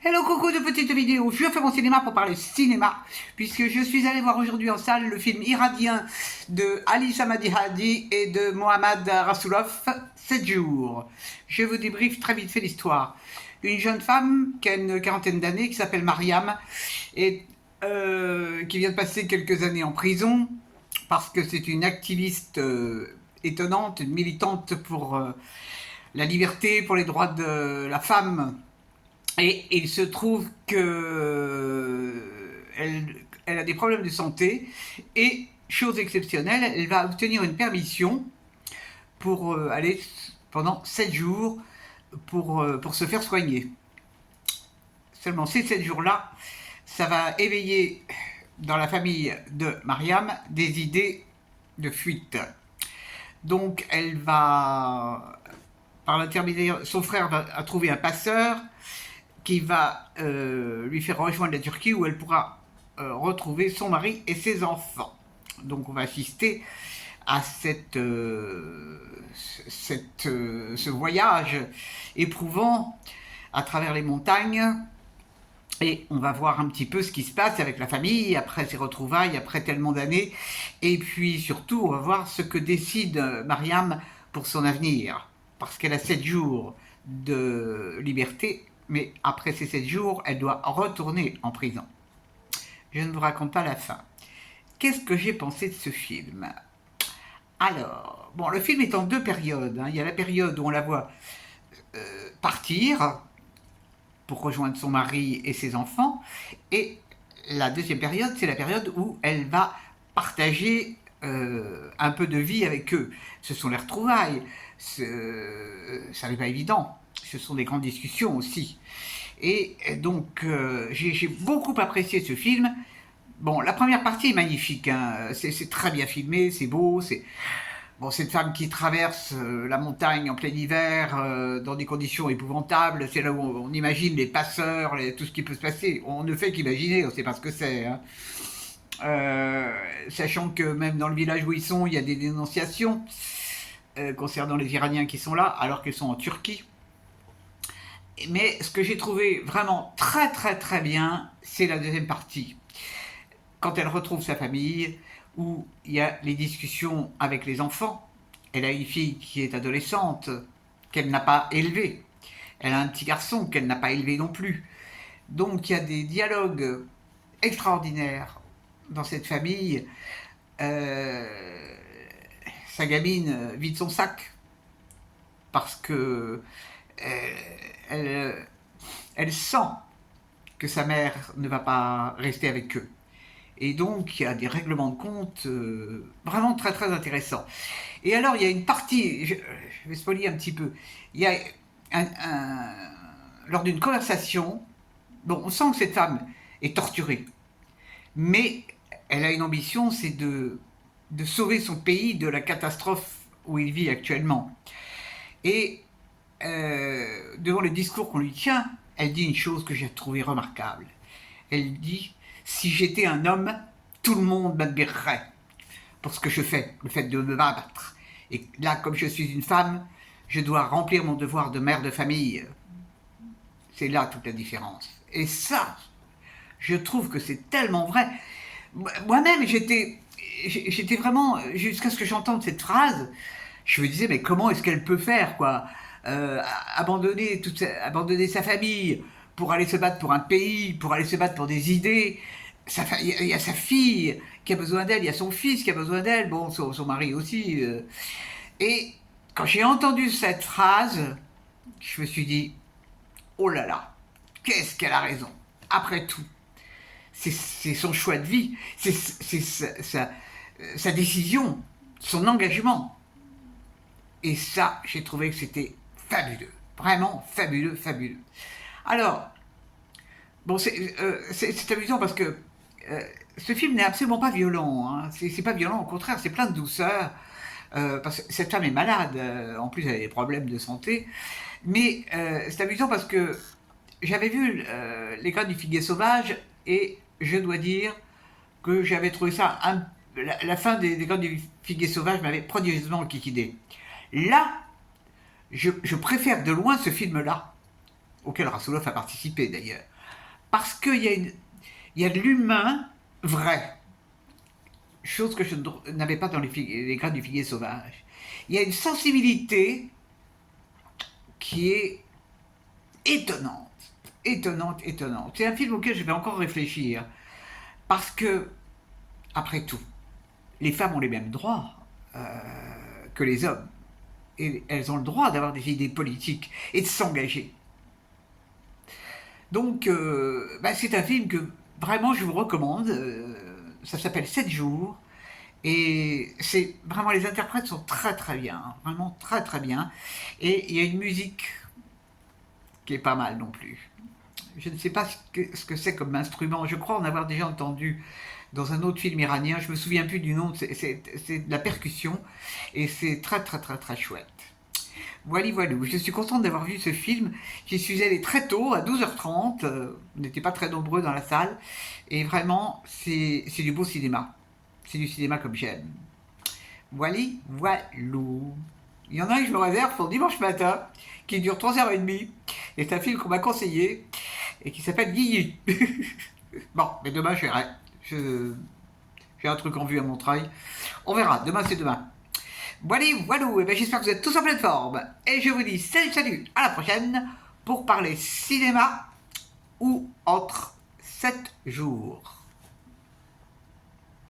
Hello coucou de petites vidéos, je fais mon cinéma pour parler cinéma, puisque je suis allé voir aujourd'hui en salle le film iranien de Ali Samadi Hadi et de Mohammad Rasulov, 7 jours. Je vous débriefe très vite fait l'histoire. Une jeune femme qui a une quarantaine d'années, qui s'appelle Mariam, et qui vient de passer quelques années en prison, parce que c'est une activiste étonnante, une militante pour la liberté, pour les droits de la femme. Et il se trouve que elle a des problèmes de santé et, chose exceptionnelle, elle va obtenir une permission pour aller pendant 7 jours pour se faire soigner. Seulement ces 7 jours-là, ça va éveiller dans la famille de Mariam des idées de fuite. Donc elle va, par l'intermédiaire, son frère a trouvé un passeur qui va lui faire rejoindre la Turquie où elle pourra retrouver son mari et ses enfants. Donc on va assister à ce voyage éprouvant à travers les montagnes, et on va voir un petit peu ce qui se passe avec la famille après ces retrouvailles, après tellement d'années, et puis surtout on va voir ce que décide Mariam pour son avenir, parce qu'elle a 7 jours de liberté, mais après ces 7 jours, elle doit retourner en prison. Je ne vous raconte pas la fin. Qu'est-ce que j'ai pensé de ce film? Alors, bon, le film est en 2 périodes. Il y a la période où on la voit partir pour rejoindre son mari et ses enfants, et la deuxième période, c'est la période où elle va partager un peu de vie avec eux. Ce sont les retrouvailles, ça n'est pas évident. Ce sont des grandes discussions aussi. Et donc, j'ai beaucoup apprécié ce film. Bon, la première partie est magnifique, hein. C'est très bien filmé, c'est beau. Bon, cette femme qui traverse la montagne en plein hiver dans des conditions épouvantables, c'est là où on imagine les passeurs, tout ce qui peut se passer. On ne fait qu'imaginer, on ne sait pas ce que c'est, hein. Sachant que même dans le village où ils sont, il y a des dénonciations concernant les Iraniens qui sont là, alors qu'ils sont en Turquie. Mais ce que j'ai trouvé vraiment très très très bien, c'est la deuxième partie. Quand elle retrouve sa famille, où il y a les discussions avec les enfants. Elle a une fille qui est adolescente, qu'elle n'a pas élevée. Elle a un petit garçon qu'elle n'a pas élevé non plus. Donc il y a des dialogues extraordinaires dans cette famille. Sa gamine vide son sac parce que elle sent que sa mère ne va pas rester avec eux. Et donc, il y a des règlements de compte vraiment très très intéressants. Et alors, il y a une partie, je vais spoiler un petit peu, il y a lors d'une conversation, bon, on sent que cette femme est torturée, mais elle a une ambition, c'est de sauver son pays de la catastrophe où il vit actuellement. Et devant le discours qu'on lui tient, elle dit une chose que j'ai trouvée remarquable. Elle dit: si j'étais un homme, tout le monde m'admirerait pour ce que je fais, le fait de me battre. Et là, comme je suis une femme, je dois remplir mon devoir de mère de famille. C'est là toute la différence. Et ça, je trouve que c'est tellement vrai. Moi-même, j'étais vraiment, jusqu'à ce que j'entende cette phrase, je me disais, mais comment est-ce qu'elle peut faire, quoi, abandonner sa famille pour aller se battre pour un pays, pour aller se battre pour des idées. Il y a sa fille qui a besoin d'elle, il y a son fils qui a besoin d'elle, bon, son mari aussi. Et quand j'ai entendu cette phrase, je me suis dit, oh là là, qu'est-ce qu'elle a raison. Après tout, c'est son choix de vie, c'est sa décision, son engagement. Et ça, j'ai trouvé que c'était fabuleux, vraiment fabuleux, fabuleux. Alors, bon, c'est amusant parce que ce film n'est absolument pas violent, hein. C'est pas violent, au contraire, c'est plein de douceur. Parce que cette femme est malade, en plus elle a des problèmes de santé. Mais c'est amusant parce que j'avais vu Les Graines du Figuier Sauvage, et je dois dire que j'avais trouvé ça, la fin des Graines du Figuier Sauvage m'avait prodigieusement liquidé. Là, je préfère de loin ce film-là, auquel Rasulov a participé d'ailleurs. parce il y a de l'humain vrai, chose que je n'avais pas dans les graines du figuier sauvage. Il y a une sensibilité qui est étonnante, étonnante, étonnante. C'est un film auquel je vais encore réfléchir, parce que, après tout, les femmes ont les mêmes droits que les hommes. Et elles ont le droit d'avoir des idées politiques et de s'engager. Donc, c'est un film que vraiment je vous recommande. Ça s'appelle 7 jours. Et c'est vraiment, les interprètes sont très très bien, hein, vraiment très très bien. Et il y a une musique qui est pas mal non plus. Je ne sais pas ce que c'est comme instrument. Je crois en avoir déjà entendu dans un autre film iranien. Je me souviens plus du nom. C'est de la percussion et c'est très très très très chouette. Voilà, voilà. Je suis contente d'avoir vu ce film. J'y suis allée très tôt, à 12h30. On n'était pas très nombreux dans la salle. Et vraiment, c'est du beau cinéma. C'est du cinéma comme j'aime. Voilà, voilou. Il y en a un que je me réserve pour dimanche matin, qui dure 3h30. Et c'est un film qu'on m'a conseillé, et qui s'appelle Guigui. Bon, mais demain, j'ai un truc en vue à Montreuil. On verra, demain c'est demain. Voilà, voilà, et ben j'espère que vous êtes tous en pleine forme. Et je vous dis salut, salut, à la prochaine pour parler cinéma ou entre 7 jours.